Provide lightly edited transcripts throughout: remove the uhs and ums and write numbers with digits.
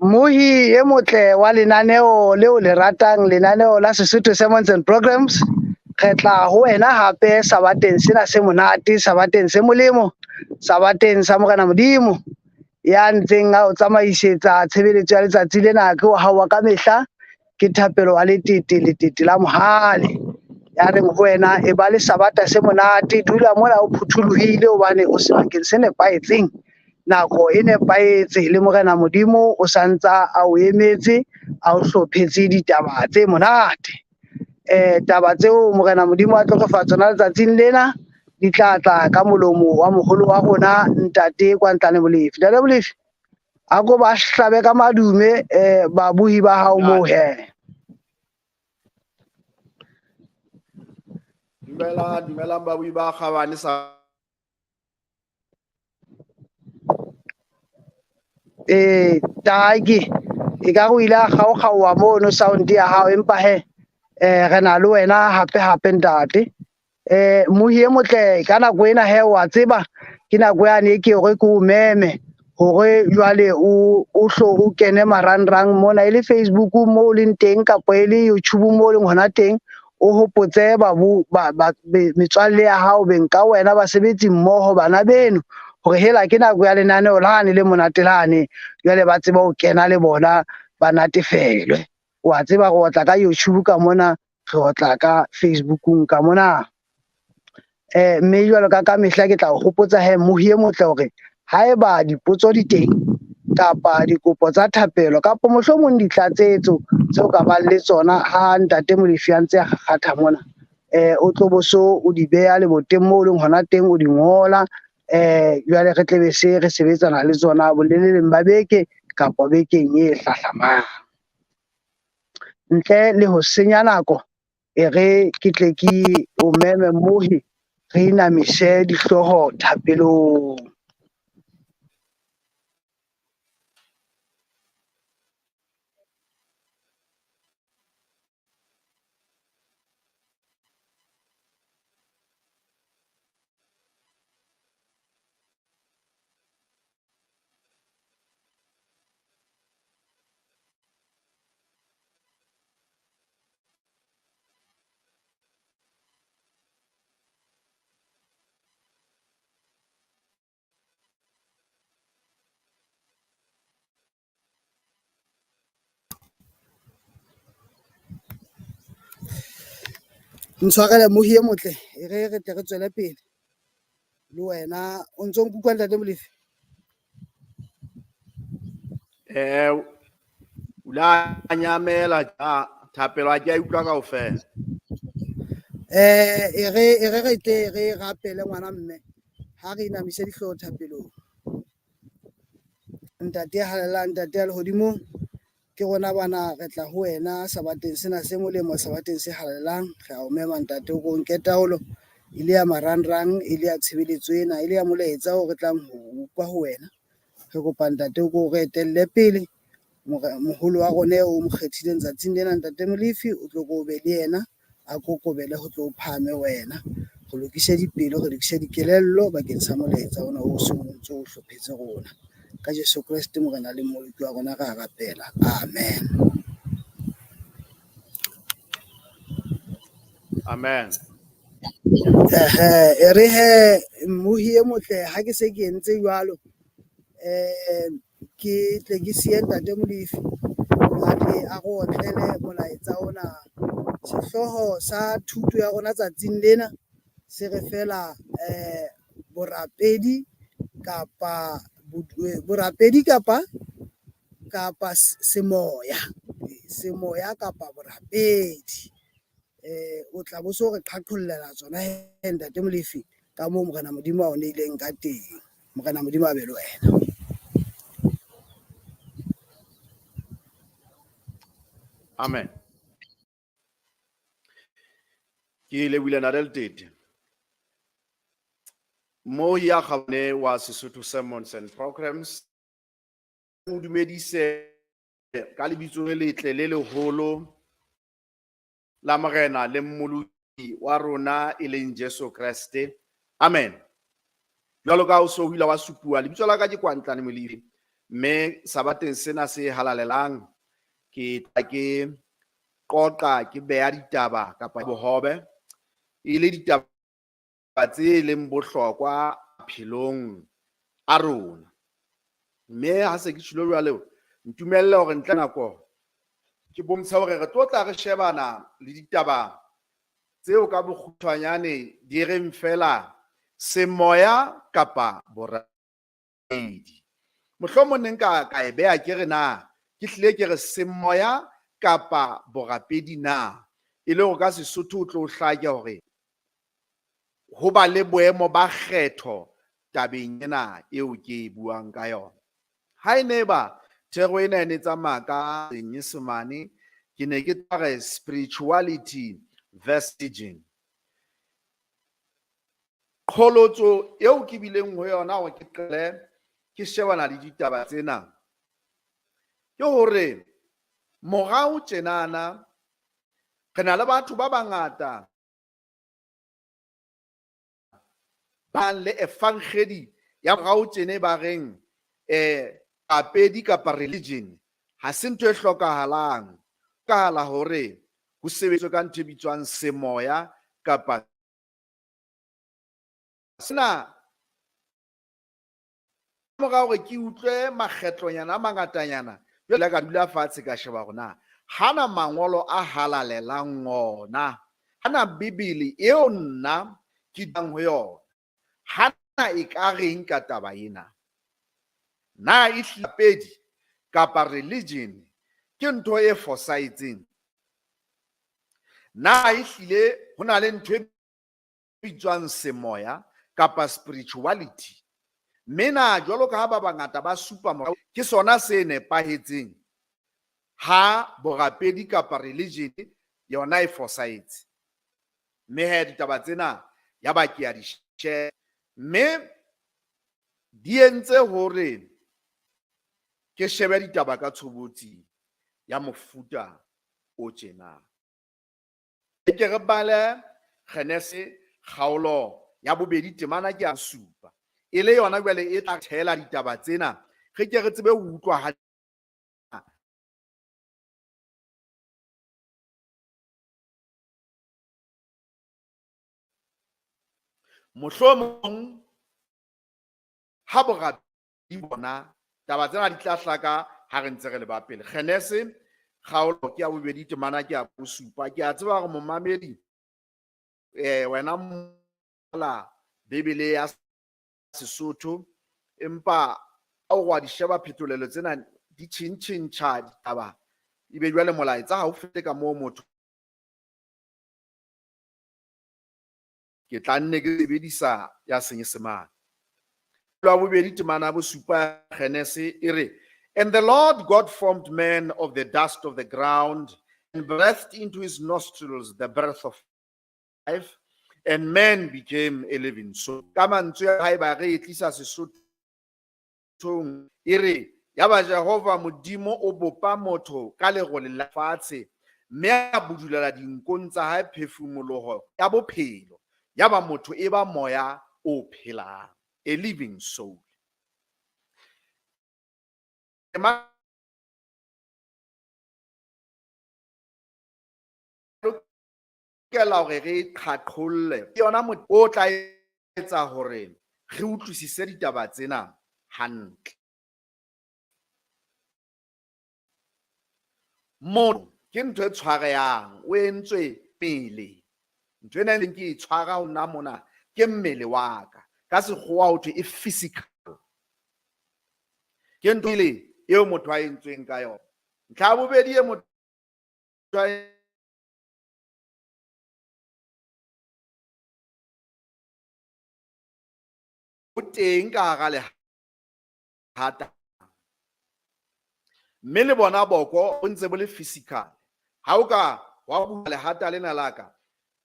Mohi e motle wa lenaneo leo le ratang, lenaneo la Sesotho Sermons and Programs. Re tla ho wena hape sabateng sena se monate, sabateng se molemo, sabateng sa Morena Modimo ya ntseng a o tsamaisetsa tshebeletso ya letsatsi lena ke o hawa ka mehla ke thapelo wa letete la mohale ya reng ho wena e ba le sabata se monate, dula mona o phuthulohile hobane o sebakeng se nepahetseng. Nako e nepahetse le Morena Modimo o santsa a o emetse a o hlophetse ditaba tse monate. Taba tseo Morena Modimo a tlokofa tsona letsatsing lena di tla tla ka molomo wa moholo wa rona Ntate kwa Ntlane Molefi. Ntate Molefi a ko ba hlabe ka madume babuhi ba hao moo he. Dumela babuhi ba kgabane sa Taaki e ka go ile a kgaowa mono sound ya hao empa he re na le wena hape ntate. Mohi e motle ka nako ena he wa tseba ke nako yane ke re ke o meme hore jwale o hlo o kene marangrang mona ile Facebook mo leng teng kapa ile YouTube mo leng hona teng o hopotse metswalle ya hao beng ka wena basebetsi mmoho bana beno hore hela ke nako ya lenaneo lane le monate lane jwale ba tseba ho kena le bona ba natefelwe. Wa tseba go tla ka YouTube ka mona re tla ka Facebookung ka mona. Mme jwalo ka mehla ke tla o hopotsa he mohi e motle hore haeba dipotso di teng kapa dikopo tsa thapelo kapa mohlomong ditlatsetso tseo ka bang le tsona ha Ntate Molefi a ntse a kgatha mona o tlo boso o di beha le boteng mo leng hona teng o di ngola jwale re tle be se re sebetsana le tsona boleleleng ba beke kapa bekeng e hlahlamang. Ntle le ho senya nako e re ke tle ke o meme mohi re inamise dihloho thapelong. Ntshwarele mohi e motle e re tle re tswele pele le wena o ntso nkutlwa Ntate Molefi. ula nyamela thapelo a ke a utlwa kaofela. E re tle re rapele ngwana mme ha re inamise dihloho thapelong. Ntate halelang ntate a lehodimo ke rona bana re tla ho wena sabateng sena se molemo sabateng se halelang re a o mema ntate o ko nke taolo ile ya marangrang ile ya tshebeletso ena ile ya molaetsa o re tlang ho utlwa ho wena re kopa ntate o ko re etelle pele moholo wa rona o mo kgethileng tsatsing lena Ntate Molefi o tlo go be le yena a kokobele ho tlo phame wena go lokise dipelo go lokise dikelello bakeng sa molaetsa ona o se montso o hlophetse rona ka Jesu Kriste morena le moleki wa rona ra rapela amen. Amen. E re he mohi e motle ha ke se ke entse jwalo ke tle ke sie Ntate Molefi a tle a go otlele molaetsa ona. Sehloho sa thuto ya rona tsatsing lena se re fela borapedi kapa semoya kapa borapedi. O tla bo so re qhaqhollela tsona he Ntate Molefi ka moo Morena Modimo a o neileng ka teng. Morena Modimo a be le wena. Amen. Ke lebohile Ntate. Mohi ya kgabane wa Sesotho Sermons and Programs o dumedise ka lebitso le letle le leholo la Morena le mmolodi wa rona e leng Jesu Kriste. Amen. Jwalo ka o so wila wa supua lebitso la ka ke kwa Ntlane Molefi. me sabateng sena se halalelang ke qoqa ke beha ditaba kapa bohobe ile ditaba tse leng bohlokwa phelong a rona. Me ha se ke tshilo jwale ntumelle hore ntle nako ke bomsa hore re tla re shebana le ditaba tseo ka bokgutshwanyane di reng fela semoya kapa borapedi. Mohlomong nka ka e beha ke re na ke hlile ke re semoya kapa borapedi na e le hore ka Sesotho o tlo o hlake hore ho ba le boemo ba kgetho tabeng ena eo ke buang ka yona. Ha ene ba thero ena ene tsamaya ka Senyesemane ke ne ke tare spirituality vestiging. Qholotso eo ke bileng ho yona hore ke qele ke shebana le ditaba tsena ke hore morao tjenana re na le batho ba bangata ba le efangedi ya morao tjene ba reng apedi kapa religion ha se ntho e hlokahalang ka hala hore ho sebetswe ka ntho e bitswang semoya kapa sena morao hore ke utlwe makgetlonyana a mangatanyana jwale ka dula fatshe ka sheba rona hana mangolo a halalelang ona hana bibele eo nna ke dang ho yona hana e ka reng ka taba ena na e hlapedi kapa religion ke ntho e fosahetseng na e hlile ho na le ntho e bitswang semoya kapa spirituality mena jwalo ka ha ba bangata ba supa morao ke sona se nepahetseng ha borapedi kapa religion yona e fosahetse mme he ditaba tsena ya ba ke ya di share mme di entse hore ke shebe ditaba ka tshobotsi ya mofuta o tjena ke re bale Genese kgaolo ya bobedi temana ke a supa e le yona jwale e tla thela ditaba tsena ge ke re tsebe ho utlwa ha mohlomong ha borapedi bona taba tsena di tla hlaka ha re ntse re le ba pele. Genese kgaolo ke ya bobedi temana ke a bosupa ke a tseba hore momamedi wena mola bibele ya Sesotho empa a o wa di sheba phetolelo tsena di tjhentjha ditaba ebe jwale molaetsa ha o fete ka moo motho ke tla nne ke sebedisa ya Senyesemane la bobedi temana bosupa Genese ere and the Lord God formed man of the dust of the ground and breathed into his nostrils the breath of life and man became a living soul. Ka mantswe ya haeba re tlisa Sesothong ere ya ba Jehova modimo o bopa motho ka lerole la fatshe mme a budulela dinkong tsa hae phefumoloho ya bophelo ya ba motho e ba moya o phelang, a living soul. Kela hore re qhaqholle ke yona motho o tla etsa hore re utlwisise ditaba tsena hantle. Motho ke ntho e tshwarehang o entswe pele ntho ena e ke e tshwara ho nna mona ke mmele wa ka sekgowa ho thwe e physical ke ntho ile eo motho a entsweng ka yona. Ntlha ya bobedi e motho o teng ka hara lehata mme le bona boko o ntse bo le physical ha o ka wa bua lehata lena la ka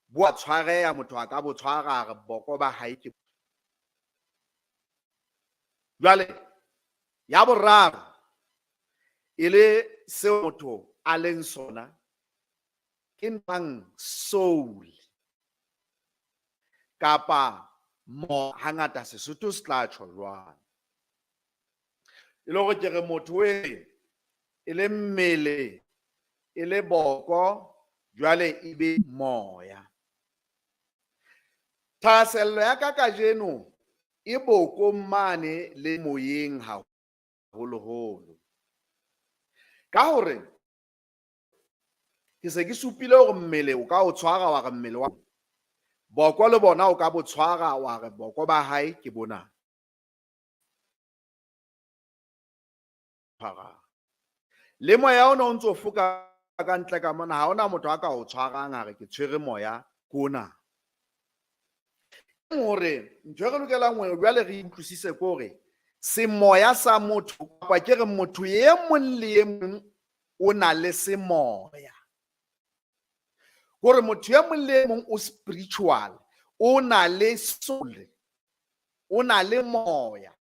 bo a tshwareha motho a ka bo tshwara re boko ba hae ke jwale ya boraro e le seo motho a leng sona ke ntang soul kapa mo hangata Sesotho se tla tjho jwang e le gore ke re motho e le mmele e le boko jwale e be moya. Thahasello ya ka kajeno e boko mane le moyeng haholoholo, ka hore ke se ke supile gore mmele o ka o tshwara wa re mmele wa boko le bona o ka bo tshwara wa re boko ba hae ke bona. Le moya o ne o ntso foka ka ntle ka mona, ha ona motho a ka o tshwarang a re ke tshwere moya kona. Hore ntho e re lokelang hore jwale re utlwisise ko hore semoya sa motho kapa ke re motho e mong le e mong o na le semoya, gore motho e mong le e mong o spiritual, o na le soul, o na le moya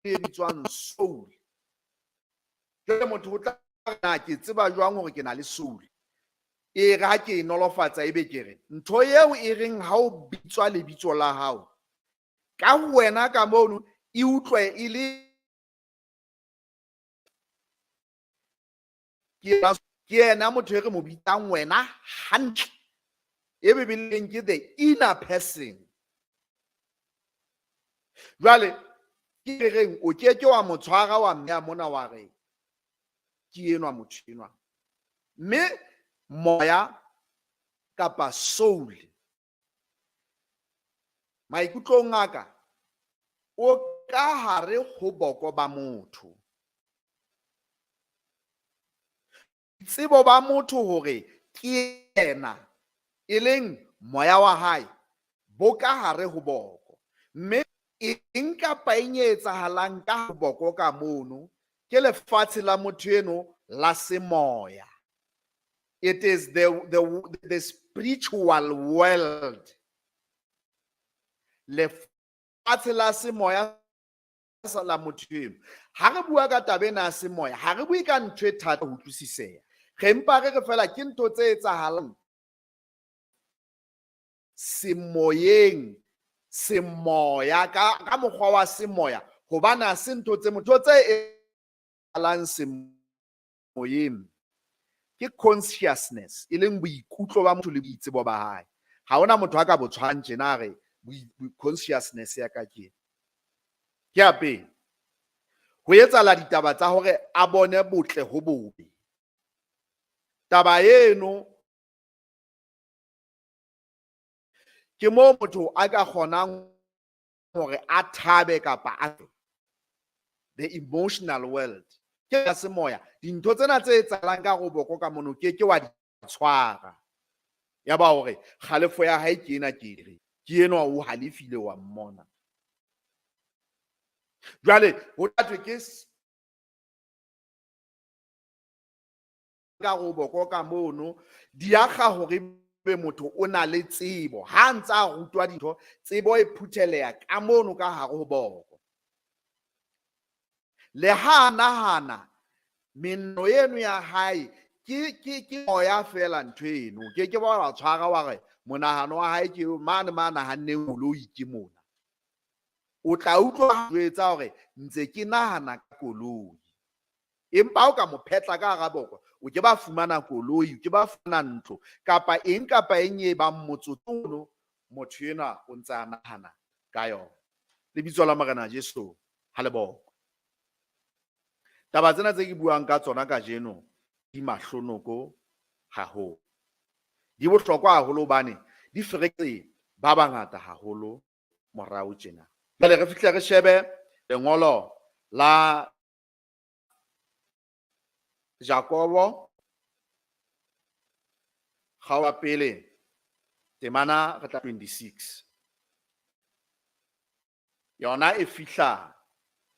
e bitswang soul. Ke motho o tla ke tseba jwang hore ke na le soul? E re ha ke e nolofatsa ebe ke re ntho eo e reng ha o bitswa lebitso la hao ka wena ka mono e utlwe e le ke yena motho e re mo bitsang wena hantle, e Bibeleng ke the inner person. Jwale ke reng o ke wa mo tshwara wa mmeha mona wa re ke enwa motho enwa, mme moya kapa soul maikutlong a ka o ka hare ho boko ba motho. Tsebo ba motho hore ke yena e leng moya wa hae bo ka hare ho boko, mme eng kapa eng e etsahalang ka boko ka mono ke lefatshe la motho eno la semoya. It is the spiritual world. Lefatshe la semoya sa la motho eno. Ha re bua ka tabena ya semoya, ha re bue ka ntho e thata ho utlwisiseha. Re mpa re fela ke ntho tse etsahalang semoyeng, semoya ka mokgwa wa semoya, hobane ha se ntho tse etsahalang semoyeng ke consciousness, e leng boikutlo ba motho le boitsebo ba hae. Ha ona motho a ka bo tshwang tjena re consciousness ya ka ke a pele ho etsahala ditaba tsa hore a bone botle ho bobe. Taba eno ke mo motho a ka kgonang hore a thabe kapa a the emotional world ke ya semoya. Dintho tsena tse etsahalang ka go boko ka mono ke wa di tshwara, ya ba hore kgalefo ya hae ke ena ke enwa o halefile wa mmona. Jwale ho thwe ke ka go boko ka mono di akga hore be motho o na le tsebo, ha ntse a rutwa dintho tsebo e phutheleha ka mono ka hare ho boko. Le ha nahana menno eno ya hae ke moya fela ntho eno, ke ba wa tshwara wa re monahano wa hae ke mane nahanne koloi ke mona. O tla utlwa ho etsa hore ntse ke nahana ka koloi, empa o ka mo phetla ka hara boko o ke ba fumana koloi, o ke ba fumana ntlo kapa eng e bang motsotso motho ena o ntse a nahana ka yona. Lebitso la Morena Jesu ha le boko. Taba tsena tse ke buang ka tsona kajeno di mahlonoko haholo, di bohlokwa haholo hobane di fereketse ba bangata haholo morao tjena. Jwale re fihle re shebe lengolo la Jakobo kgaola pele temana re tla 26 yona e fihla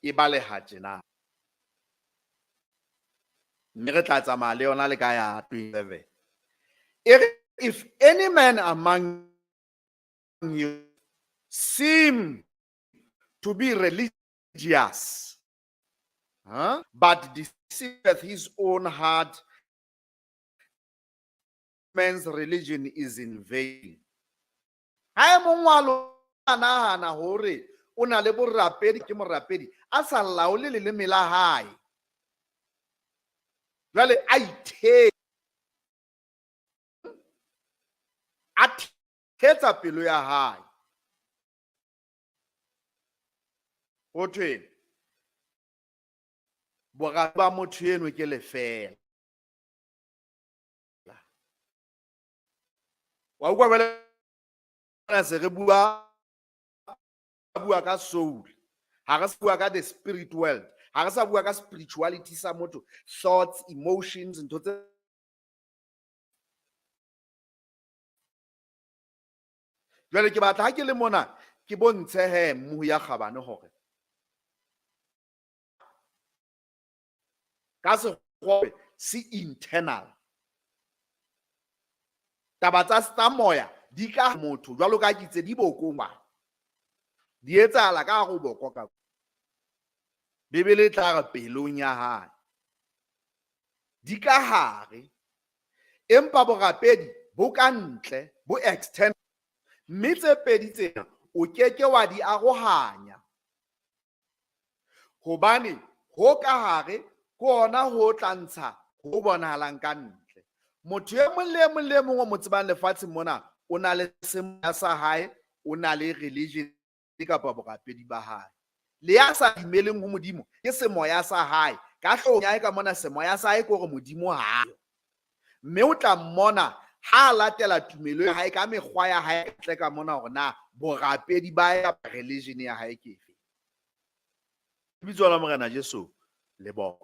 e baleha tjena, mme re tla tsamaya le yona le ka ya 27. If any man among you seem to be religious, but deceiveth his own heart, man's religion is in vain. Ha e mong wa nahana hore o na le borapedi ke morapedi a sa laole leleme la hae jwale a thetsa pelo ya hae ho thwe borapi ba motho eno ke lefela wa utlwa jwale se re bua ka soul ha re sa bua ka the spirit world ha re sa bua ka spirituality sa motho thoughts emotions ntho tse jwale ke batla ha ke le mona ke bontshe he mmu ya kgabane hore ka sekgobe se internal taba tsa moya di ka motho jwalo ka kitse di bokong ba di etsahala ka go boko ka Bibele tla re pelong ya hae di ka hare empa borapedi bo ka ntle bo extend mme tse pedi tsena o keke wa di arohanya hobane ho ka hare ko ona ho tlantsha ho bonahalang ka ntle motho e mong le mong o mo tsebang lefatshe mona o na le semoya sa hae o na le religion kapa borapedi ba hae le ya sa dimeleng ho modimo ke semoya sa hae ka hlong ya ka mona semoya sa hae ke hore modimo ha mme o tla mmona ha latela tumelo ya hae ka mekgwa ya hae tle ka mona hore na borapedi ba ya religion ya hae ke efe bitso la morena Jesu le bona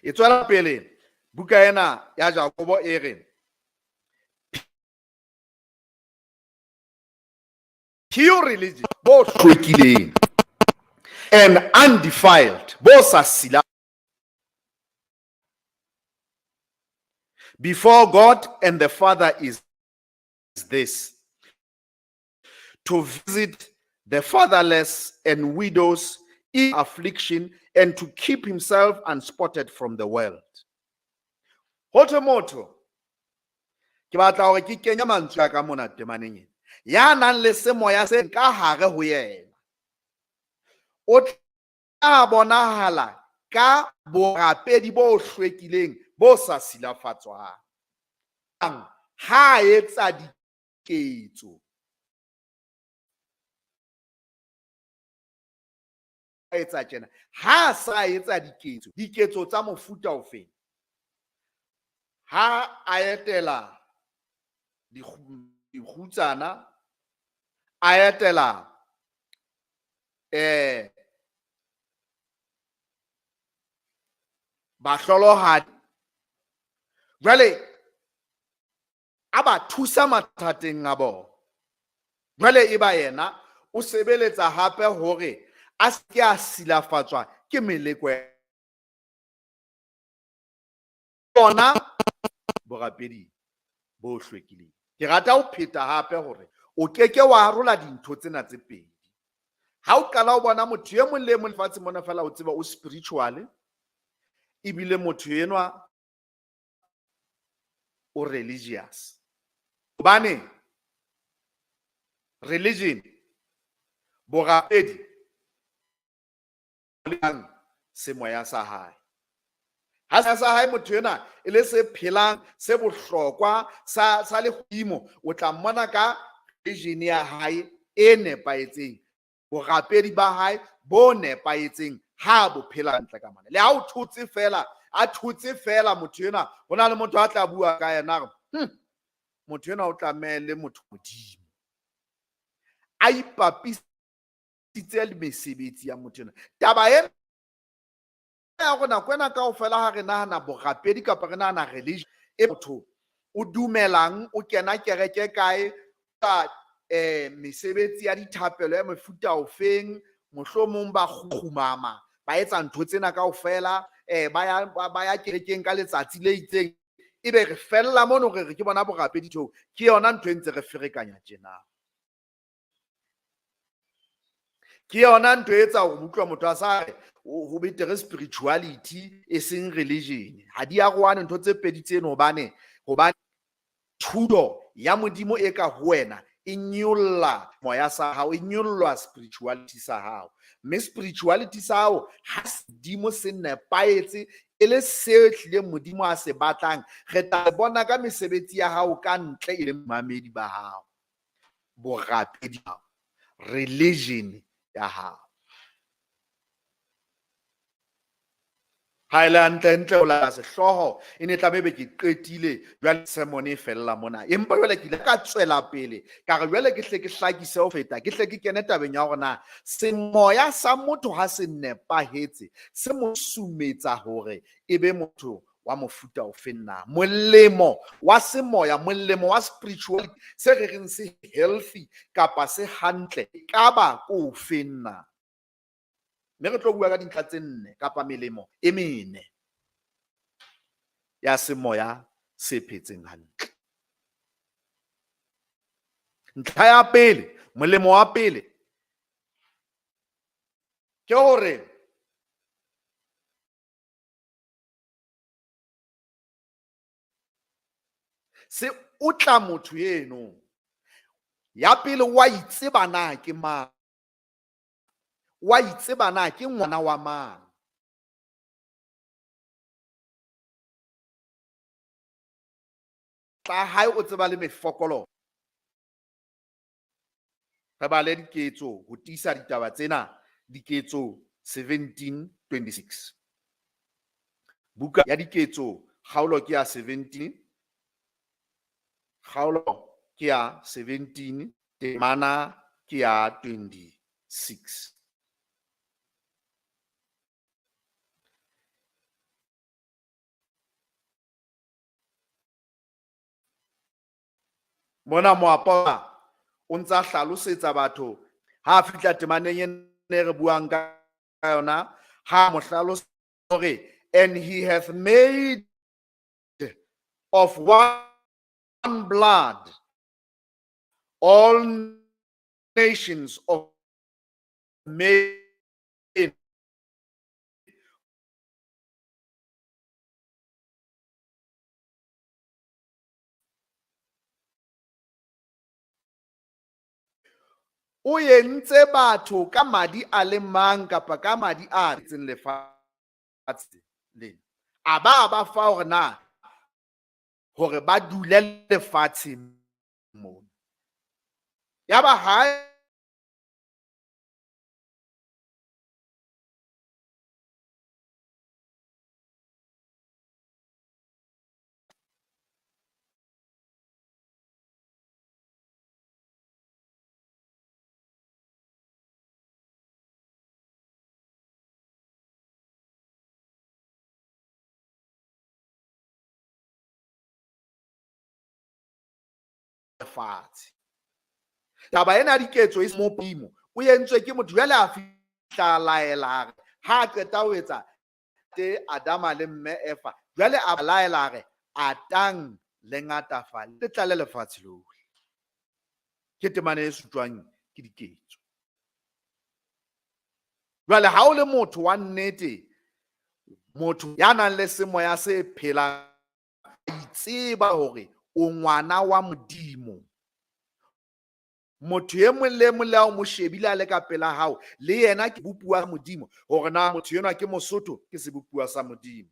e tswela pele buka ena ya Jakobo e re pure religion bo hlwekileng and undefiled bo sa sila before God and the Father is this, to visit the fatherless and widows in affliction and to keep himself unspotted from the world. Hotomoto ke batla hore ke kenya mantswe ka mona temaneng ya nang le semoya se ka hare ho yena o tla bonahala ka borapedi bo hlwekileng bo sa silafatswang ha etsa diketso etsa tjena ha sa etsa diketso tsa mofuta ofeng ha a etela dikgutsana a etela bahlolohadi jwale a ba thusa mathateng a bona jwale e ba yena o sebeletsa hape hore a se ke a silafatswa ke melekwe bona borapedi bo hlwekileng ke rata ho pheta hape hore o keke wa arola dintho tsena tse pedi ha o qala o bona motho e mong le mong fatshe mona fela o tseba o spiritual ibile motho enwa o religious hobane religion borapedi semoya sa hae ha sa hae motho ena e le se phelang se bohlokwa sa lehodimo o tla mmona ka religion ya hae e nepaetseng borapedi ba hae bo nepaetseng ha bo phela ntle ka mane le ha o thutse fela motho ena hona le motho a tla bua ka yena motho ena o tlamele motho modimo a ipapisitse le mesebetsi ya motho ena taba ena ya rona kwena kaofela ha re nahana borapedi kapa re nahana religion e motho o dumelang o kena kereke kae ka mesebetsi ya dithapelo ya mefuta ofeng mohlomong ba khumama ba etsa ntho tsena kaofela ba ya kerekeng ka letsatsi le itseng ebe re fella mono re ke bona borapedi tho ke yona ntho e ntse re ferekanya tjena ke yona ntho e etsa ho utlwa motho a sa ho betere spirituality e seng religion ha di arohane ntho tse pedi tseno hobane thuto ya modimo e ka ho wena e nyolla moya sa hao, e nyolla spirituality sa hao. Mme spirituality sa hao ha sedimo se nepaetse e le seo tlile modimo a se batlang, re tla bona ka mesebetsi ya hao ka ntle e le mamedi ba hao, borapedi ba hao, religion ya hao. Ha ile hantle o la sehloho e ne tlabe ke qetile jwale sermon e fella mona, empa jwale ke ile ka tswela pele ka re jwale ke hle ke hlakise ho feta, ke hle ke kene tabeng ya hore na semoya sa motho ha se nepahetse se mo sumetsa hore e be motho wa mofuta o fenna. Molemo wa semoya, molemo wa spirituality se re reng se healthy kapa se hantle ka ba ko fenna. Mme re tlo bua ka dintlha tse 4 kapa melemo e 4 ya semoya se phetseng hantle. Ntlha ya pele, molemo wa pele ke hore se utla motho eno. Ya pele, wa itseba na ke mang, wa itseba na ke ngwana wa mang. Tla hae o tseba le mefokolo, re bale diketso ho tiisa ditaba tsena, diketso 17:26. Buka ya diketso kgaolo ke ya 17, kgaolo ke ya 17, temana ke ya 26. Mona moapola o ntsa hlalosetsa batho ha fihla temaneng ene re buang ka yona, ha mo hlalosetsa hore and he hath made of one blood all nations of men o entse batho ka madi a le mang kapa ka madi a tseng lefatshe lena, a ba fa hore na hore ba dule lefatshe mona. Ya ba ha lefatshe. Taba ena diketso e mo pimo o entswe ke motho jwale a fihla laela ha qeta ho etsa te Adama le mme Eva, jwale a laela re atang le ngatafale le tlale lefatshe lohle. Ke temane e sutjwang ke diketso. Jwale ha o le motho wa nnete, motho ya nang le semoya se phelang, itseba hore o ngwana wa Modimo. Motho e mong le mong le o mo shebile a le ka pela hao, le yena ke bopua Modimo hore na motho enwa ke Mosotho ke sebopua sa Modimo,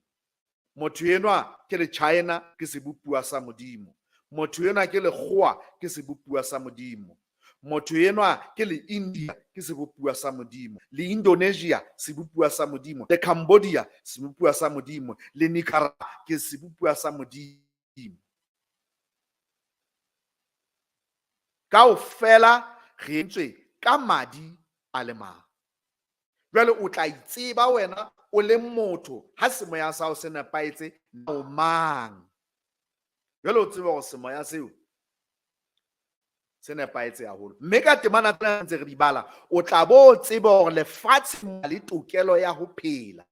motho enwa ke le China ke sebopua sa Modimo, motho enwa ke lekgowa ke sebopua sa Modimo, motho enwa ke le India ke sebopua sa Modimo, le Indonesia sebopua sa Modimo, le Cambodia sebopua sa Modimo, le Nicaragua ke sebopua sa Modimo. Kaofela re entswe ka madi a le mang. Jwale o tla itseba wena o le motho ha semoya sa hao se nepaetse o mang. Jwale o tseba hore semoya seo se nepaetse haholo. Mme ka temana tsena ntse re di bala, o tla bo tseba hore lefatshe le tokelo ya ho phela.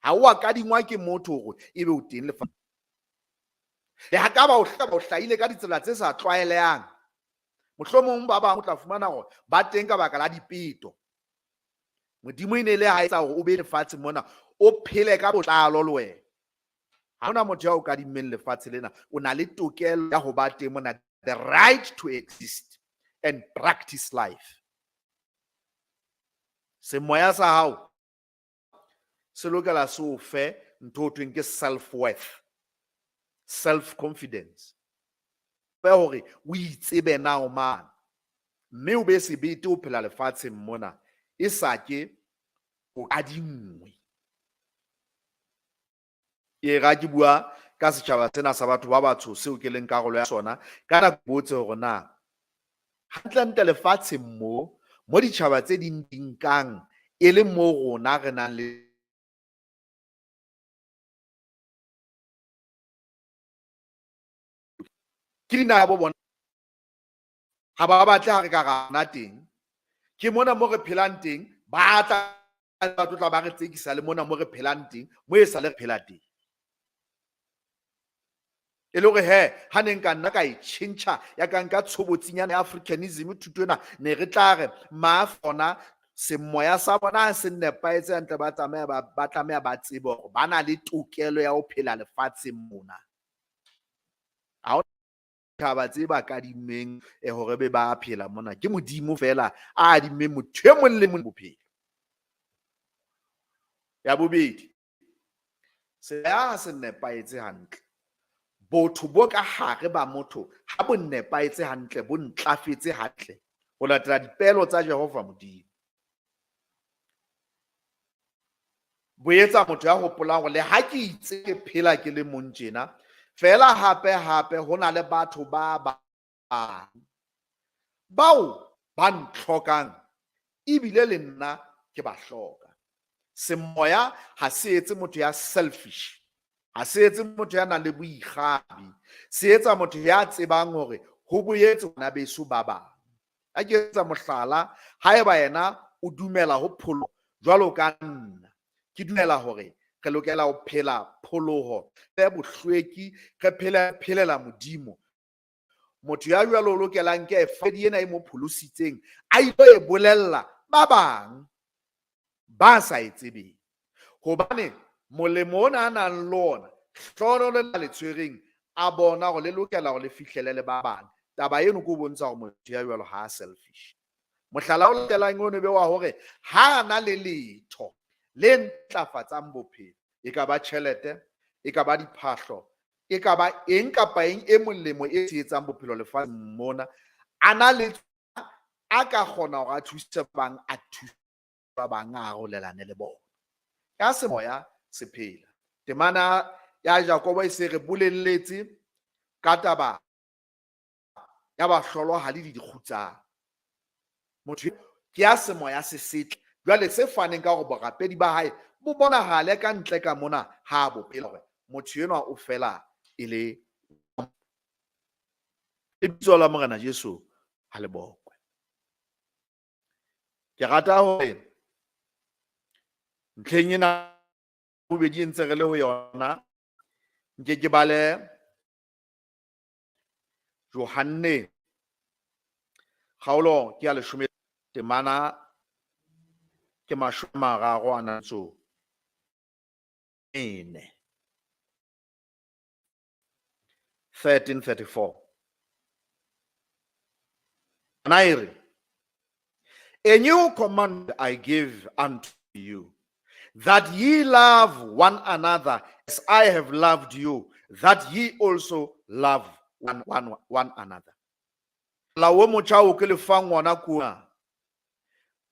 Ha wa kadingwa ke motho hore ebe o teng lefatshe. Le ha ka ba o hlahile ka ditsela tse sa tlwaelehang, mohlomong ba bang o tla fumana hore ba teng ka baka la dipeto. Modimo e ne le ha etsa hore o be lefatshe mona o phele ka botlalo le wena. ha ona motho ya o kadimmeng lefatshe lena o na le tokelo ya ho ba teng mona, the right to exist and practice life. Semoya sa hao se lokela se o fe ntho ho thweng ke self-worth, self-confidence, pe hore o itsebe na o mang, mme o be sebete o phela lefatsheng mona e sa ke o kadingwe. E ra ke bua ka setjhaba sena sa batho ba batsho seo ke leng karolo ya sona, ka nako botse hore na hantle lefatsheng mo ditjhaba tse ding dinkang e le mo rona re nang le ke dinaha bo bona ha ba batle ha re ka rana teng, ke mona mo re phelang teng ba tla ba re tsekisa le mona mo re phelang teng mo e sa le re phela teng. E le hore ha ne nka nna ka e tjhentjha ya ka nka tshobotsinyana ya Africanism thuto ena, ne re tla re maafona semoya sa bona se nepaetse hantle ba tlameha ba tsebe hore ba na le tokelo ya ho phela lefatsheng mona. Ha o thaba tse ba kadimmeng hore be ba phela mona, ke Modimo fela a adimmeng motho e mong le mong bophelo. Ya bobedi, seya se nepaetse hantle, botho bo ka hare ba motho ha bo nepaetse hantle, bo ntlafetse hantle ho latela dipehelo tsa Jehova Modimo, bo etsa motho ya hopolang hore le ha ke itse ke phela ke le mong tjena, fela hape ho na le batho ba bang bao ba ntlhokang ebile le nna ke ba hloka. Semoya ha se etse motho ya selfish, ha se etse motho ya nang le boikgabi, se etsa motho ya tsebang hore ho boetse bona beso ba bang. A ke etsa mohlala, haeba yena o dumela ho pholo jwalo ka nna, ke dumela hore re lokela ho phela pholoho le bohlweki, re phelela Modimo. Motho ya jwalo o lokelang ke fedi ena e mo pholositseng a ilo e bolella ba bang ba sa e tsebeng, hobane molemo ona a nang le ona, hlono le le tshwereng a bona hore le lokela hore le fihlele le ba bang. Taba eno ke ho bontsha hore motho ya jwalo ha selfish. Mohlala o latelang ono be wa hore ha na le letho le ntlafatsang bophelo, e ka ba tjhelete, e ka ba diphahlo, e ka ba eng kapa eng e molemo e etsang bophelo lefatsheng mona, a na le a ka kgona hore a thuse bang, a thuse ba bang, a arolelane le bona. Ka semoya se phela. Temana ya Jakobo e se re bolelletse ka taba ya bahlolohadi le dikgutsana. Motho ke ya semoya se setle, jwale se faneng ka hore borapedi ba hae bo bonahale ka ntle ka mona ha bophelo hore motho enwa o fela e le lebitso la Morena Jesu ha le bokwe. Ke rata hore ntlheng ena bobedi ntse re le ho yona, nke ke bale Johanne kgaolo ke ya 10 temana ke 34 13:34. And I read, a new command I give unto you, that ye love one another as I have loved you, that ye also love one another. La wo motjha o ke le fang ngwana kuna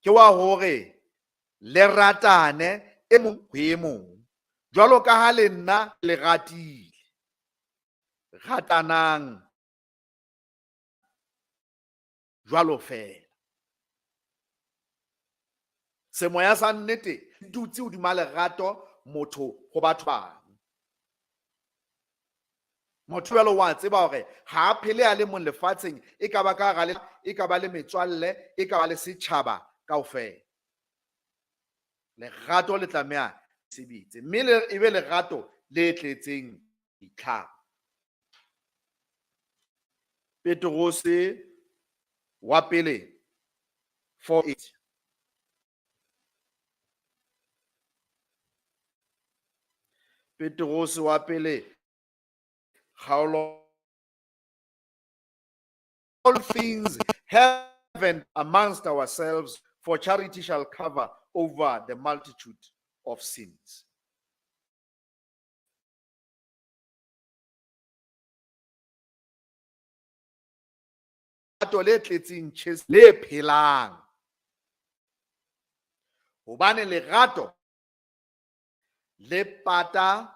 ke wa hore le ratane e mong ho e mong jwalo ka ha le nna le ratile. Ratanang jwalo fela. Semoya sa nnete dutse hodima lerato motho ho batho bang. Motho jwalo wa tseba hore ha a phele a le mong lefatsheng, e ka ba ka gale, e ka ba le metswalle, e ka ba le setjhaba kaofela. Lerato le tlameha sebetse, mme e be lerato le tletseng ditlhare. Petrose wa pele 4:8. Petros wa pele kgaolo all things heaven amongst ourselves, for charity shall cover over the multitude of sins. Le tletseng le phelang hobane lerato le pata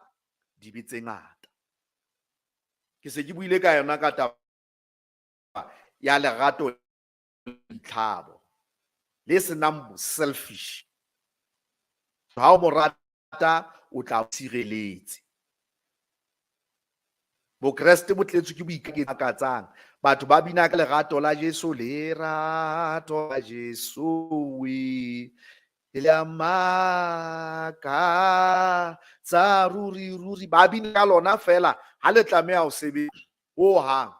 dibe tse ngata. Ke se ke buile ka yona ka taba ya lerato ditlhabo le senang selfish. Ha o mo rata o tla tshireletse. Bokreste bo tletswe ke boikaketsatsang. Batho ba bina ka lerato la Jesu, lerato la Jesu we la maka tsa ruri ba bina ka lona fela ha le tlameha ho sebetsa ho hang.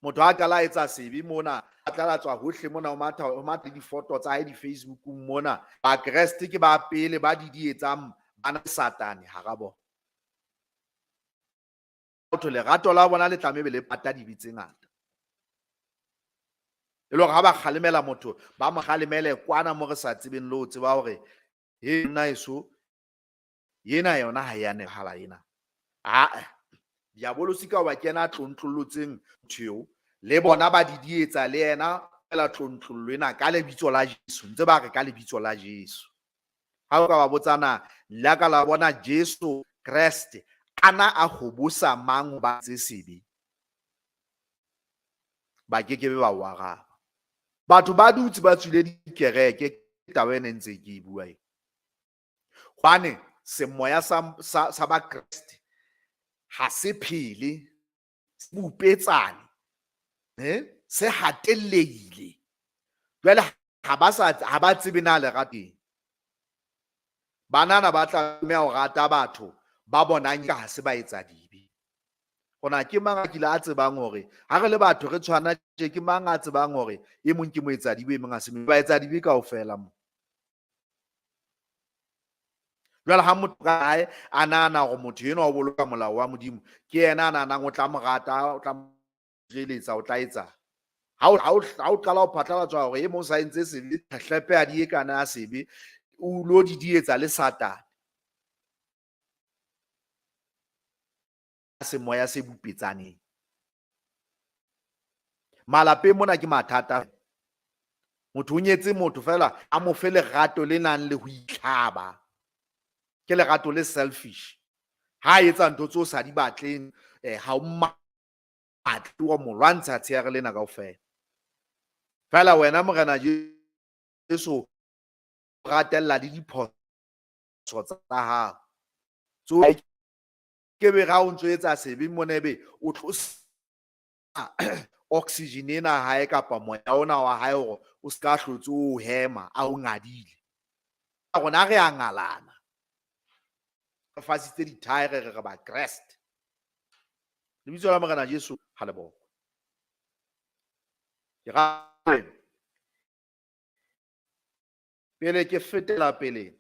Motho a kala etsa sebi mona a tla tswa hohle mona o matha difoto tsa hae di Facebook mona. Ba Kreste ke ba pele ba di etsang bana satane hara bona. Otho lerato la bona le tlameha le pata dibitse ngata. E le hore ha ba kgalemela motho ba mo kgalemele kwana mo re sa tsebeng le ho tseba hore he nna eso yena yona ha ya nehala yena. Diabolo sika wa kena tlontlolotseng mtheo le bona ba di etsa le yena fela tlontlollo ena ka lebitso la Jesu. Ntse ba re ka lebitso la Jesu. Ha o ka ba botsana la ka la bona Jesu Kriste ana a hobosa mang ba tse sebe ba kekebe ba wara. Batho ba dutse ba tswile dikereke taba ene ntse ke bua e. Hwane semoya sa ba Kriste ha se phele se bupetsane se hatellehile. Jwale ha ba tsebe na lerateng. Banana ba tlameha ho rata batho ba bonang ka ha se ba etsa dibe. Hona ke mang a kile a tsebang hore ha re le batho re tshwana tje, ke mang a tsebang hore e mong ke mo etsa dibe e mong a se ba etsa dibe kaofela mo. Jwale ha motho ka hae a nana hore motho enwa o boloka molao wa Modimo, ke yena a nanang o tla mo rata, o tla mo jeletsa, o tla etsa. Ha o qala ho phatlalatswa hore e mong sa entse sebe, hlepe a di ekana a sebe, o lo di etsa le Satane. Semoya se bupetsaneng. Malapeng mona ke mathata. Motho o nyetse motho fela a mo fe lerato le nang le ho itlhaba. Ke lerato le selfish. Ha etsa ntho tso sa di batleng ha o matli wa mo lwantsha tshere lena kaofela. Fela wena morena Jesu ratella le diphoso tsa hao. So ke be ga o ntso etsa sebe monebe o tlosa oxygen ena hae kapa moya ona wa hae hore o ska hlotse o hema a o ngadile. Rona re a ngalana. Re fasitse di thaere re ba Kriste. Lebitso la morena Jesu ha le boko. Ke ra pele ke fetela pele.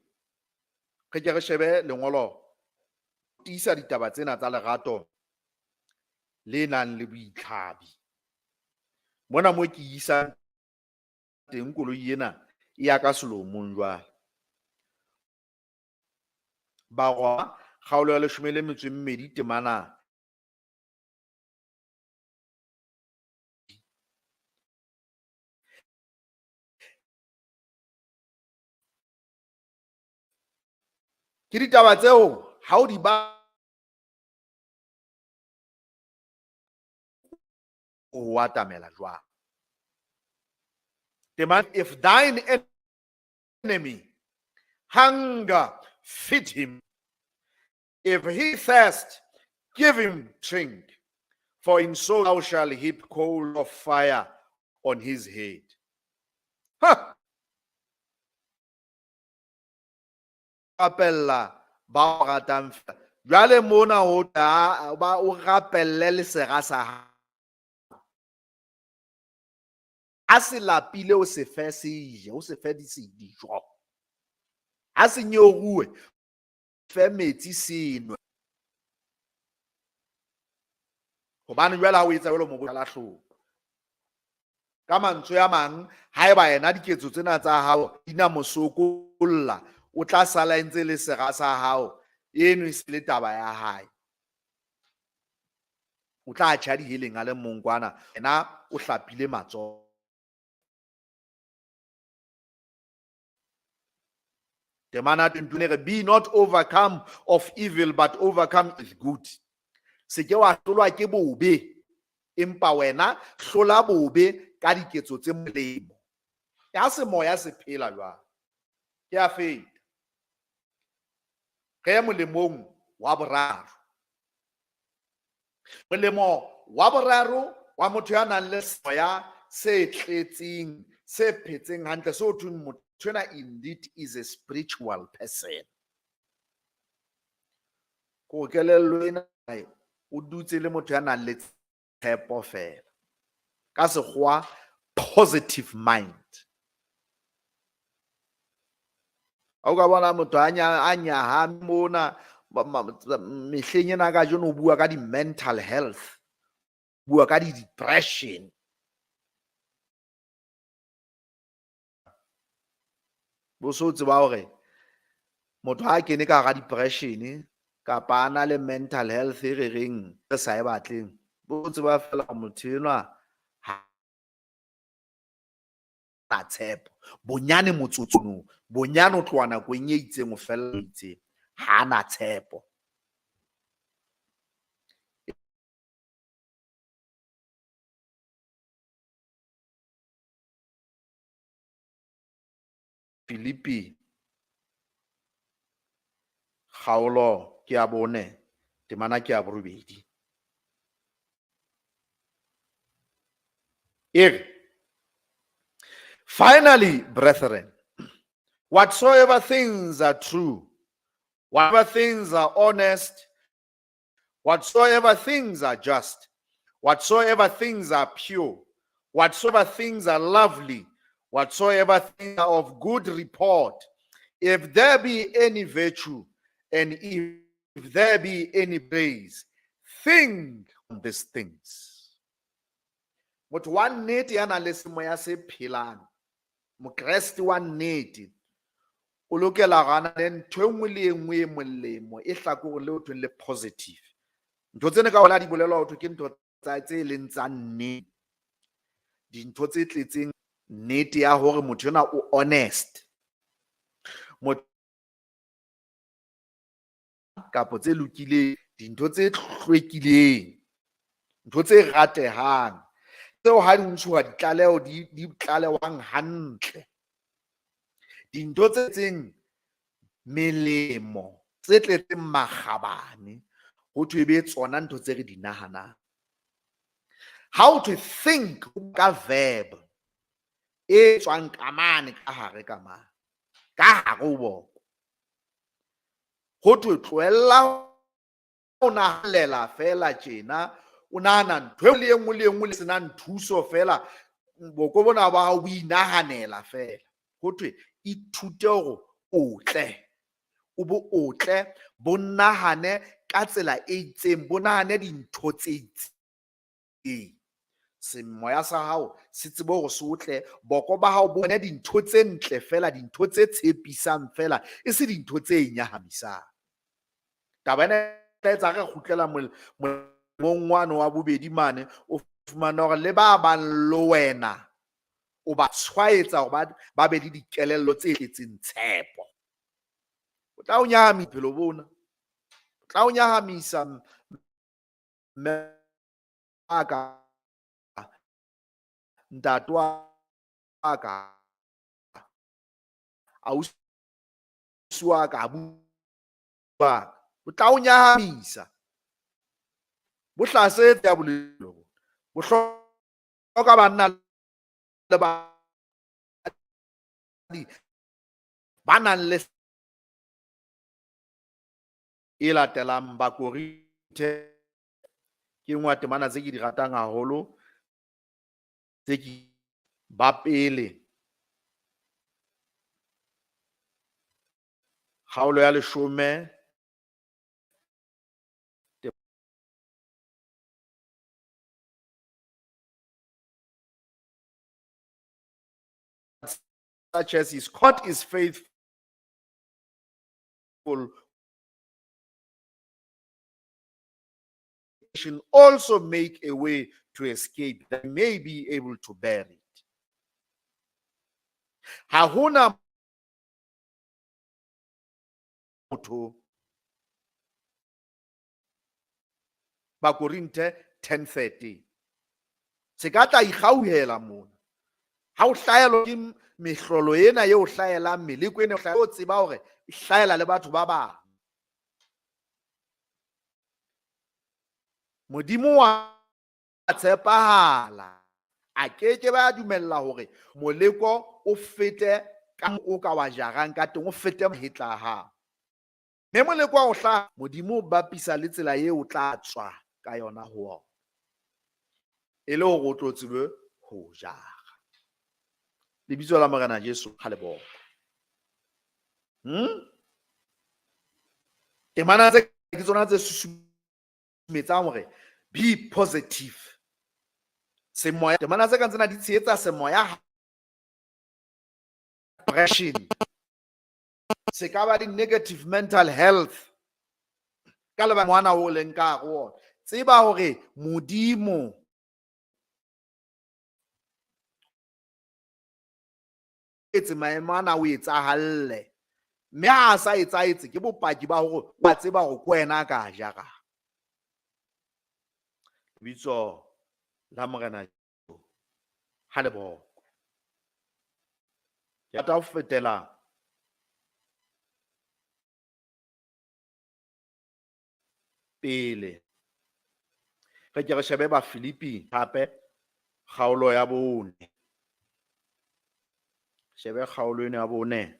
Ke ke re shebe lengolo tiisa ditaba tsena tsa lerato le nang le boitlhabi. Mona mo ke isa teng koloi ena e ya ka Solomon jwale. Barwa kgaolo ya 12 temana ke ditaba tseo ha o di ba o watamela jwang. If thine enemy hunger, feed him. If he thirst, give him drink. For in so thou shalt heap coal of fire on his head. Rapella ba ratang jwale mona ho ta ba o rapelle le sera sa a se lapile o se fe seje, o se fe dijo. a se nyoruwe fe metsi senwe hobane jwale ha o etsa jwalo mo botala hloko ka mantswe a mang ha eba yena diketso tsena tsa hao di na mosokolla o tla sala ntse le sera sa hao eno e se le taba ya hae o tla tjha diheleng a le mong kwana ena o hlapile matsoho. Temana 22 be not overcome of evil but overcome with good. Se ke wa hlolwa ke bobe empa wena hlola bobe ka diketso tse molemo. Ya semoya se phela jwang ke a feta ge molemong wa boraro. Molemo wa boraro wa motho ya nang le semoya se tletseng se phetseng hantle so thweng motho indeed is a spiritual person. Ko kelello ena o dutse le motho ya nang le tshepo fela ka sekgowa positive mind. Ha o ka bona motho a nyahame mona mehleng ena ka jeno o bua ka di-mental health, bua ka di-depression. Bo so tseba hore motho ha kene ka ga depression kapa ana le mental health e re reng re sa e batleng, bo tseba fela motho enwa ha tshepo bonyane motsotsong bonyane o tloa nakong e itseng o fella itseng ha na tshepo. Filipi kgaolo ke a bone temana ke a borobedi. Finally, brethren, whatsoever things are true, whatever things are honest, whatsoever things are just, whatsoever things are pure, whatsoever things are lovely, whatsoever things are of good report, if there be any virtue and if there be any praise, think on these things. Motho wa nnete ya nang le semoya se phelang, mokreste wa nnete, o lokela gana le ntho enngwe le enngwe e molemo e hlakore le hothweng le positive. Ntho tsene ka ona di bolelwa hotho ke ntho tse leng tsa nnete, dintho tse tletseng nnete ya hore motho yona o honest, kapo tse lokileng, dintho tse hlwekileng, ntho tse ratehang, tseo ha di ntshuwa ditlaleho di tlalewang hantle, dintho tse tseng melemo tse tletseng makgabane ho thwe be tsona ntho tse re di nahanang. How to think ka verb e tswang kamane ka hare ka mane ka hare ho boko ho thwe tlohella o nahalela fela tjena o nahana ntho le enngwe le enngwe le senang thuso fela boko bona ba hao bo inahanela fela. Ho thwe ithute hore otle o bo otle bo nahane ka tsela e itseng, bo nahane dintho tse itseng. Semoya sa hao se tsebe hore se otle, boko ba hao bo bone dintho tse ntle fela, dintho tse tshepisang fela, e se dintho tse nyahamisang. Taba ena etsa re kgutlela molemong wane wa bobedi mane, o fumana hore le ba bang le wena o ba tshwaetsa hore ba be le dikelello tse tletseng tshepo. O tla o nyahamisa bophelo bona, o tla o nyahamisa maka ntate wa ka ausi wa ka bua, o tla o nyahamisa bo hlasetse ya bolelo bo hloka banna le ba nang le e latelang ba Korinthe ke nngwe temana tse ke di ratang haholo tse ke ba pele Kgaolo ya 10 such as his court is faithful, should also make a way to escape that may be able to bear it. Ha hona motho ba Korinte 10:30 se ka tla ikgauhela mona ha o hlaelwa ke mehlolo ena eo hlaelang meleko ena o tseba hore e hlaela le batho ba bang. Modimo wa tshepahala, a keke ba dumella hore moleko o fete ka o ka wa jarang ka teng, o fete mahetla a hao. Mme moleko wa o hlaha Modimo o bapisa le tsela eo o tla tswa ka yona ho ona, e le hore o tlo tsebe ho jara. Lebitso la Morena Jesu ha le bona. Temana tse ke tsona tse susumetsang hore be positive. Semoya, temana tse ka tsena di tshehetsa semoya, depression, se ka ba di negative mental health ka lebaka ngwana o leng ka go tseba hore Modimo etse maemo ana o etsahalle, mme ha a sa etsaetse ke bopaki ba hore ba tseba hore ke wena ka jara. Bitso la Morena ha le bona. Ke rata ho fetela pele re ke re shebe ba Filipi hape kgaolo ya 4. Shebe kgaolo ena ya 4.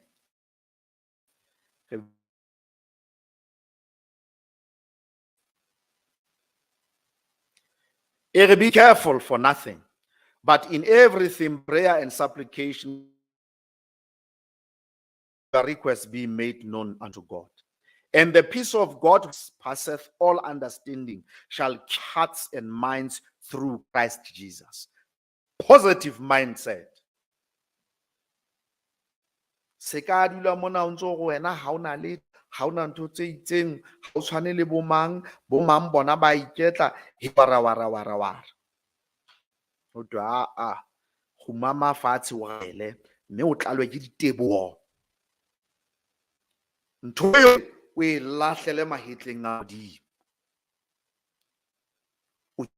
Be careful for nothing, but in everything prayer and supplication the requests be made known unto God. And the peace of God which passeth all understanding shall keep hearts and minds through Christ Jesus. Positive mindset. Se ka dula mona o ntso go wena ha ona le ha ona ntho tse itseng ha o tshwane le bo mang bona ba iketla he wara o twa go mama fatshe wa ele mme o tlalwe ke diteboho ntho o e lahlele mahetleng a Modimo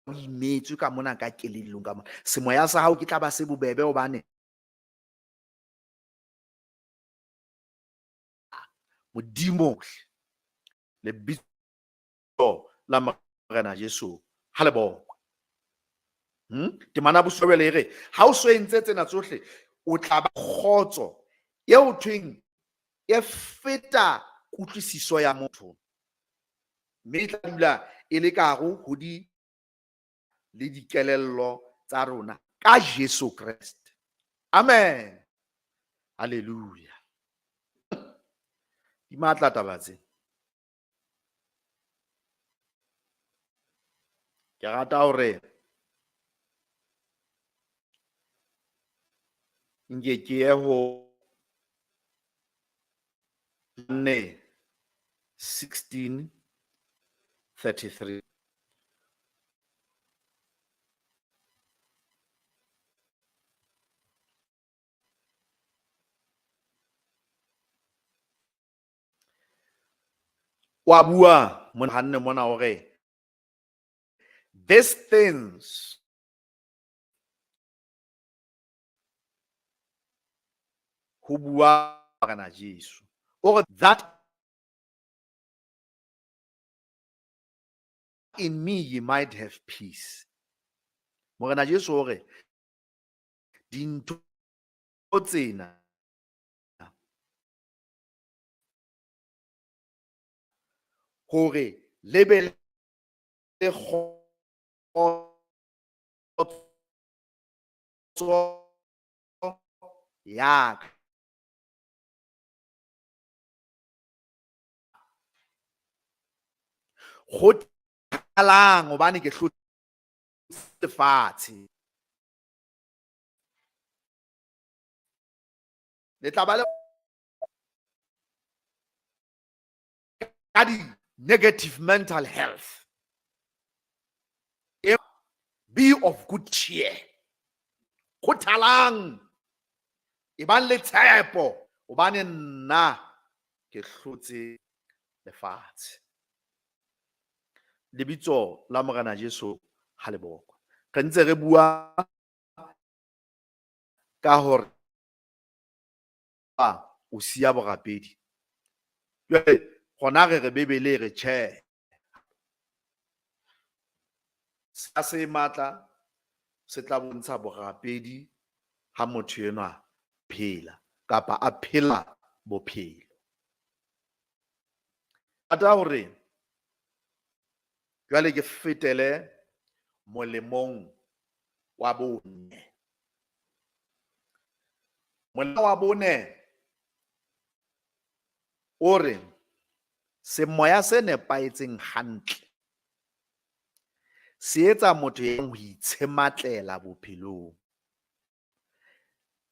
o imetswe ka mona ka kelellong ka mona semoya sa hao ke tla ba se bobebe hobane Modimo le bitso la Morena Jesu ha le bona. Temana boswele e re ha o so entse tsena tsohle o tla ba kgotso eo thweng e feta kutlwisiso ya motho, mme e tla dula e le karo ho di le dikelello tsa rona ka Jesu Kriste. Amen. Haleluya. Di matla taba tse. Ke rata hore nke ke ye ho 16:33. Wa bua mona hanne mona hore these things ho bua kana Jesu or that in me you might have peace. Morena Jesu hore dintho tsena hore lebele ya kgothalang hobane ke hlotse fatshe. Le tla ba le ka di negative mental health. Be of good cheer. Kgothalang ebang le tshepo hobane nna ke hlotse lefatshe. Lebitso la Morena Jesu ha le bokwa. Re ntse re bua ka hore o siya borapedi. Jwale gona re bebele re tjhe. Sa se matla se tla bontsha borapedi ha motho enwa phela kapa a phela bophelo. Ata hore jwale ke fetele molemong wa bone. Molemo wa bone o re semoya se nepaetseng hantle se etsa motho ya ho itshematlela bophelong.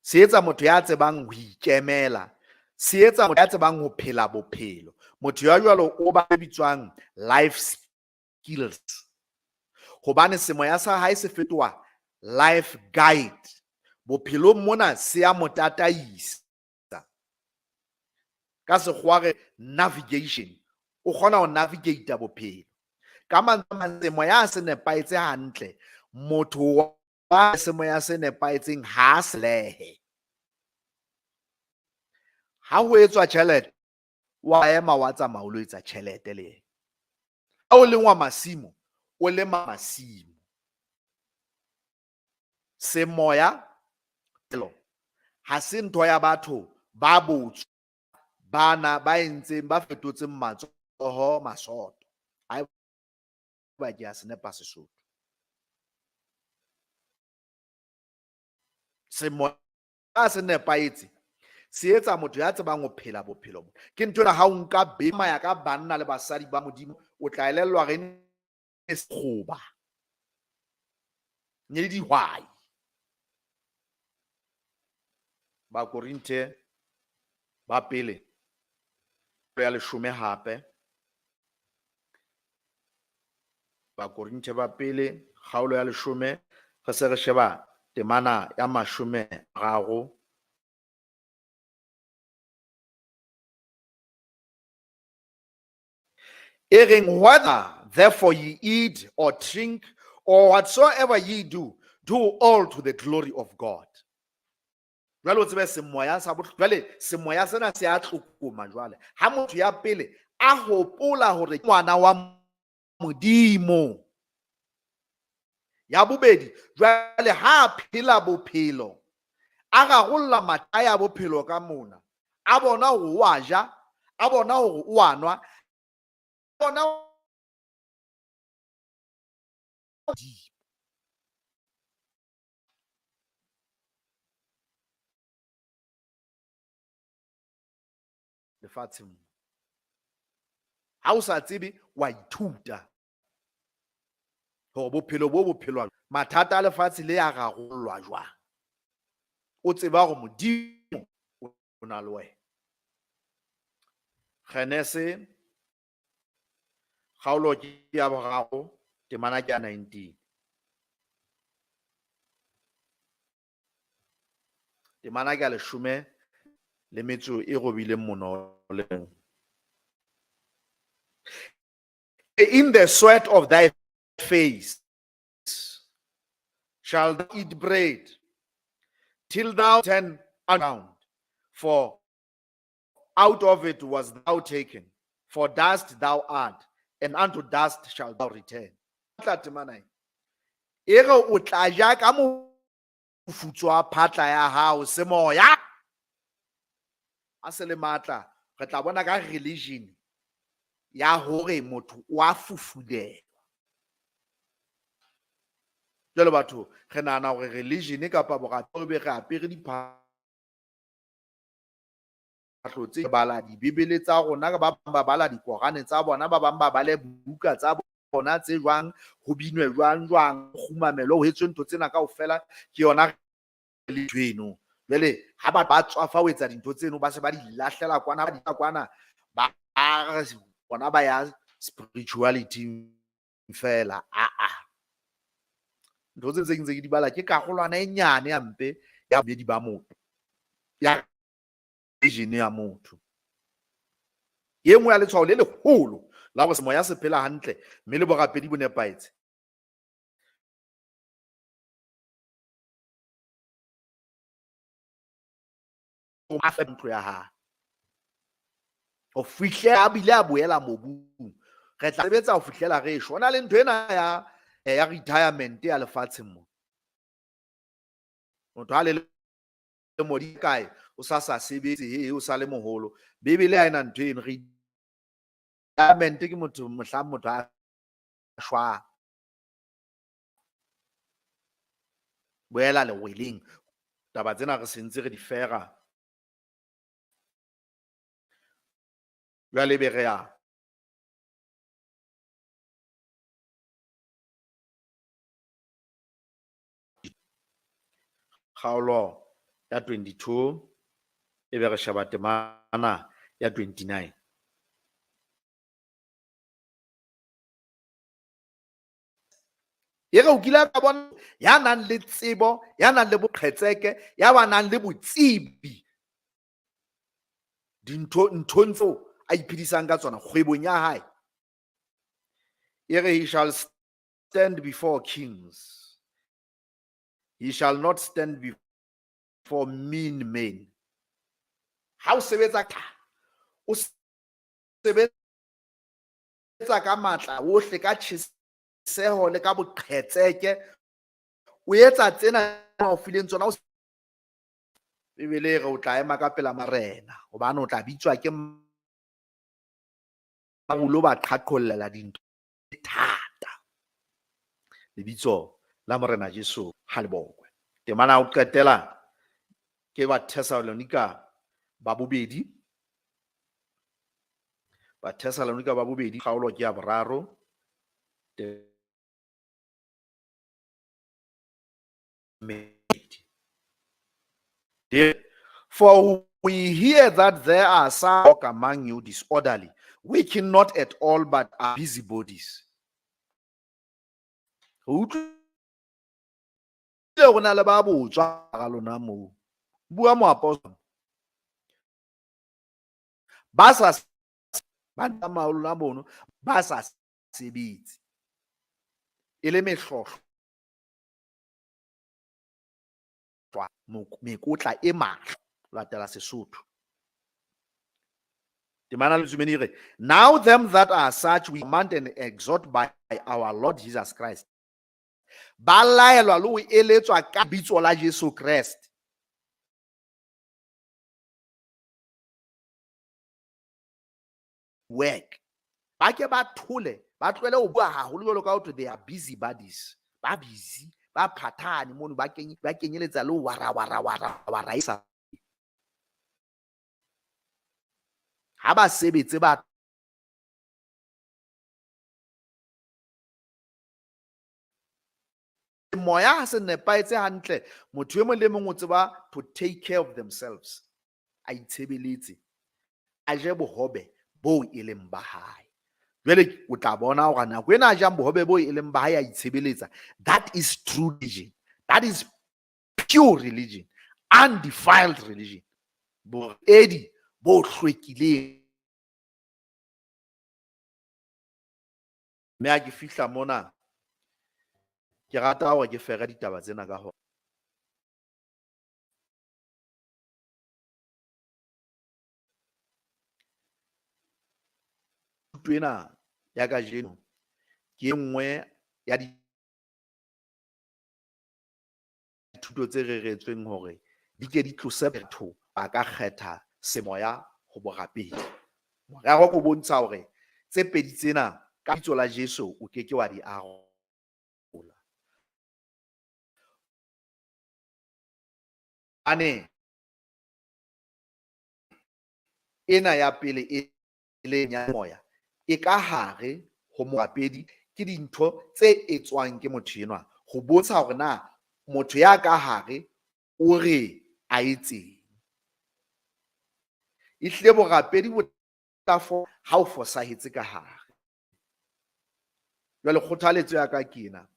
Se etsa motho ya tsebang ho ikemela, se etsa motho ya tsebang ho phela bophelo. Motho ya jwalo o ba bitswang life skills. Hobane semoya sa hae se fetoha life guide. Bophelong mona se ya mo tataisa. Ka sekgowa re navigation. O kgona ho navigate bophelo. Ka mantswe semoya se nepaetse hantle, motho wa semoya se nepaetseng ha se lehe. Ha ho etswa tjhelete, wa ema wa tsamaya o lo etsa tjhelete le. Ha o lengwa masimo, o lema masimo. Semoya ha se ntho ya batho ba botsho bana ba entseng ba fetotseng matsoho masoto. Ha ba ke a senepa Sesotho. Semoya se nepaetse se etsa motho ya tsebang ho phela bophelo. Ke ntho ha o nka bema ya ka banna le basadi ba modimo, o tla elellwa re ne sekgoba ne dihwai. Ba Korinte ba pele ya 10 hape. Ba Korinte ba pele kgaolo ya 10 re se re sheba temana ya 30. Ereng, whether therefore ye eat or drink or whatsoever ye do, do all to the glory of God. Jwale o tsebe semoya sa jwale semoya sena se a tlokoma jwale. Ha motho ya pele a hopola hore ngwana wa Modimo. Ya bobedi, jwale ha phela bophelo, a rarolla mathaya bophelo ka mona. A bona hore o a ja, a bona hore o a nwa, a bona lefatsheng. Ha o sa tsebe wa ithuta hore bophelo bo bophelwa mathata a lefatshe le ya rarollwa jwang. O tseba hore Modimo o na le wena. Genese kgaolo ke ya 3 temana ke ya 19. Temana ke ya 10 le metso e robileng monoleng. In the sweat of thy face shall thou eat bread till thou turn around, for out of it was thou taken, for dust thou art, and unto dust shalt thou return. Ere o tla ja ka mofutso wa phatla ya hao semoya. A se le matla re tla bona ka religion ya hore motho wa fufulelwa. Jwale batho re nahana hore religion kapa borapedi be re apere hlotse bala dibebele tsa rona ka ba bang ba bala dikorane tsa bona ba bang ba bale buka tsa bona tse jwang ho binwe jwang khumamelo ho etswe ntho tsena kaofela ke yona le tweno jwale ha ba tswafa ho etsa dintho tseno ba se ba di lahlela kwana ba di kwana ba bona ba ya spirituality fela ntho tse ntse ke di bala ke karolwana e nyane ya mpe ya bedi ba motho ya vision ya motho ye nngwe ya letshwao le leholo la go semoya se phela hantle mme le borapedi bo nepaetse o mafe ntlo ya ha o fihlela a bile a boela mobung re tla sebetsa ho fihlela re shona le ntho ena ya retirement ya lefatsheng mo motho ha le modi kae o sa sebetse o sa le moholo bebele ha ena ntho eno retirement ke motho mohlang motho a shwa boela le weleng taba tsena re sentse re di fera jwale be re ya kgaolo ya 22 ebe re sheba temana ya 29 e re o kile ka bona ya nang le tsebo ya nang le boqhetseke ya ba nang le botsebi nthong tseo a iphedisang ka tsona kgwebong ya hae e re he shall stand before kings, he shall not stand before mean men. Ha o sebetsa o sebetsa ka matla ohle ka tjheseho le ka boqhetseke o etsa tsena o fileng tsona ebile re o tla ema ka pela marena hobane o tla bitswa ke marulo ba qhaqhollela dintho thata lebitso la morena Jesu ha le bokwe temana o qetela ke ba Thessalonica ba bobedi kgaolo ke ya boraro for we hear that there are some among you disorderly, working not at all but are busybodies. Bua mo apostol ba sa sebetse e le mehlohlo mekotla e matla latela Sesotho temana le tsumeni re now them that are such we command and exhort by our Lord Jesus Christ ba laelwa le ho eletswa ka bitso la Jesu Christ work ba ke ba thole ba tlwele ho bua haholo jwalo ka ho they are busy buddies ba busy ba phathane mono ba kenyeletsa le wara isa ha ba sebetse ba moya ha se nepaetse hantle motho e mong le mong o tseba to take care of themselves a itshebeletse a je bohobe bo e leng ba hae jwale o tla bona hore nako ena a jang bohobe bo e leng ba hae a itshebeletsa that is true religion, that is pure religion, undefiled religion boedi bo hlwekileng me a ke fihla mona ke rata hore ke fere ditaba tsena ka hore tuena ya ka jeno ke nngwe ya dithuto tse reretsweng hore di ke di tlose batho ba ka kgetha semoya ho borapedi ya go bontsha hore tse pedi tsena ka bitso la Jesu o keke wa di arola ane ena ya pele e leng ya moya e ka hare ho morapedi ke dintho tse etswang ke motho enwa go bontsha hore na motho ya ka hare o re a etseng. Ehlile borapedi bo tla ha o fosahetse ka hare. Jwale kgothaletso ya ka ke ena,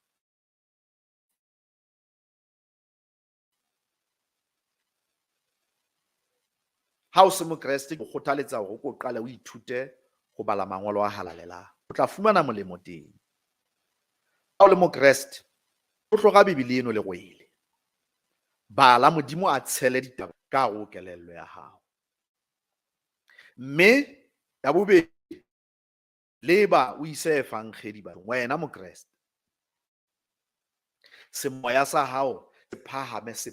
ha o se mokreste, ke kgothaletsa hore o ko qale o ithute ho bala mangolo a halalelang, o tla fumana molemo teng. Ha o le mokreste, o hloka Bibele eno le rwele, bala Modimo a tshele ditaba ka hare ho kelello ya hao. Mme ya bobedi, leba o ise efankgedi bathong, wena mokreste, semoya sa hao se phahame se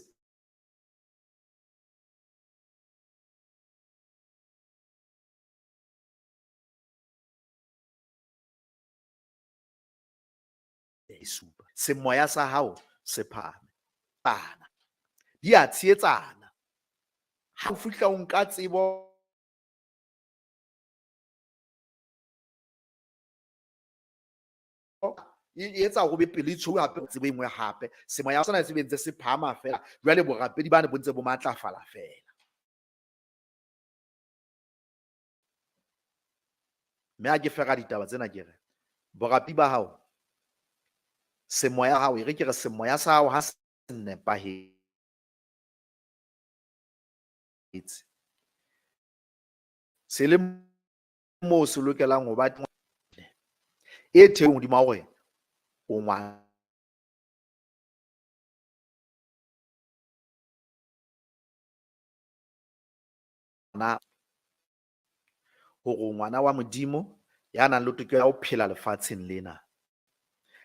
supa, semoya sa hao se phahame. Bana di a tshetsana, ha o fihla o nka tsebo e etsa go be pele tsho hape tsebe engwe hape, semoya sona se bentse se phama fela, jwale borapedi bane bo ntse bo matlafala fela. Mme ha ke fera ditaba tsena ke re borapedi ba hao, semoya hao, e re ke re semoya sa hao ha se nepahetse, se le moo se lokelang ho ba e theong hodima hore o ngwana hore ngwana wa Modimo ya nang le tokelo ya ho phela lefatsheng lena,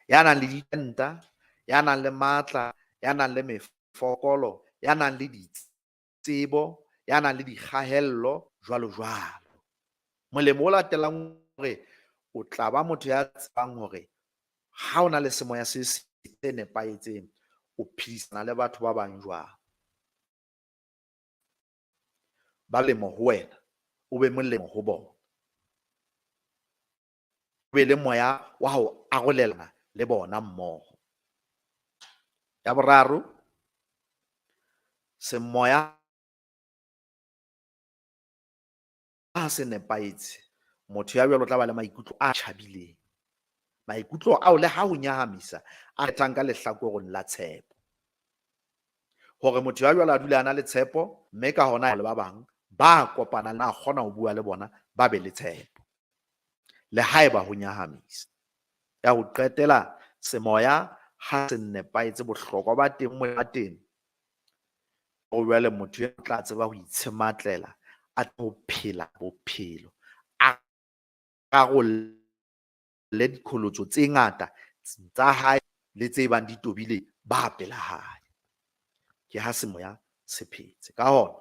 ya nang le ditenta, ya nang le matla, ya nang le mefokolo, ya nang le ditsebo, ya nang le dikgahello, jwalo jwalo. Molemo o latelang hore o tla ba motho ya tsebang hore ha o na le semoya se nepahetseng, o phedisana le batho ba bang jwang, ba lemo ho wena, o be molemo ho bona, o be le moya wa ho arolelana le bona mmoho. Ya boraro, semoya ha se nepahetse, motho ya jwalo o tla ba le maikutlo a tjhabileng, maikutlo ao le ha ho nyahamisa a kgethang ka lehlakoreng la tshepo, hore motho ya jwalo a dula a na le tshepo, mme ka hona le ba bang ba kopanang na kgona ho bua le bona ba be le tshepo, le haeba ho nyahamisa. Ya ho qetela, semoya ha se nepahetse, bohlokwa ba teng mo ba teng o jwale motho ya tla tseba ho itshematlela, a tlo phela bophelo, a rarolle dikolotso tse ngata tsa hae le tse bang di tobile ba pela hae, ke ha semoya se phetse. Ka hona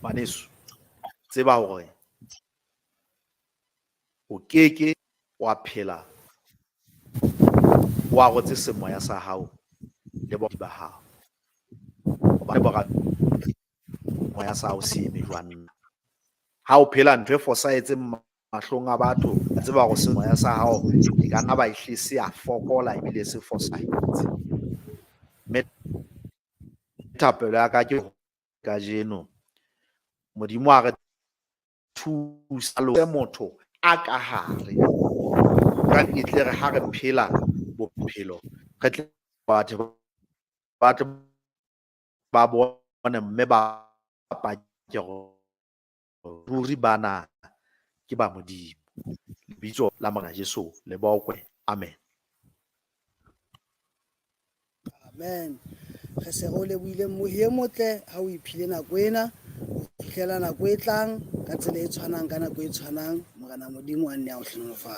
maneso, tseba hore o keke wa phela wa rotse semoya sa hao le ba hao, hobane moya sa hao se eme jwang. Ha o phela ntho e fosahetseng mahlong a batho, a tseba hore semoya sa hao e ka nna ba ehle se a fokola ebile se fosahetse. Mme thapelo ya ka ke kajeno, Modimo a re thusa le motho a ka hare, ka etle re ha re phela bophelo, re tle batho ba bone mme ba pake ruri bana ke ba Modimo. Lebitso la Morena Jesu le bokwe. Amen. Amen. Re se go lebohile mohi e motle ha o iphile nako ena, o fihlela nako e tlang ka tsela e tshwanang, ka nako e tshwanang. Morena Modimo a nne a o hlonolofatse.